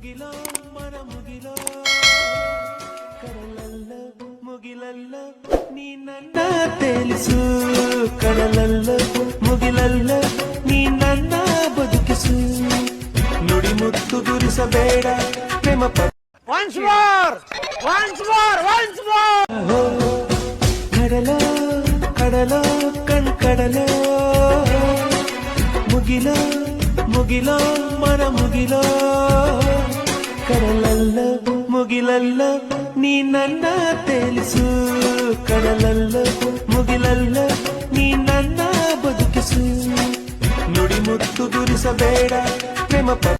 ಮುಗಿಲೋ ಮರ ಮುಗಿಲೋ ಕಡಲಲ್ಲ ಮುಗಿಲಲ್ಲ ನೀ ನನ್ನ ತೇಲಿಸು ಕಡಲಲ್ಲ ಮುಗಿಲಲ್ಲ ನೀ ನನ್ನ ಬದುಕಿಸು ನುಡಿ ಮುತ್ತು ಗುರಿಸಬೇಡ ಪ್ರೇಮ Once more! Once more! Once more! ಕಡಲ ಕಡಲ ಕಣ್ ಕಡಲ ಮುಗಿಲ ಮುಗಿಲ ಮರ ಮುಗಿಲ ಕಡಲಲ್ಲ ಮುಗಿಲಲ್ಲ ನೀ ನನ್ನ ತೇಲಿಸು ಕಡಲಲ್ಲ ಮುಗಿಲಲ್ಲ ನೀ ನನ್ನ ಬದುಕಿಸು ನುಡಿ ಮುತ್ತು ಗುರಿಸಬೇಡ ಪ್ರೇಮ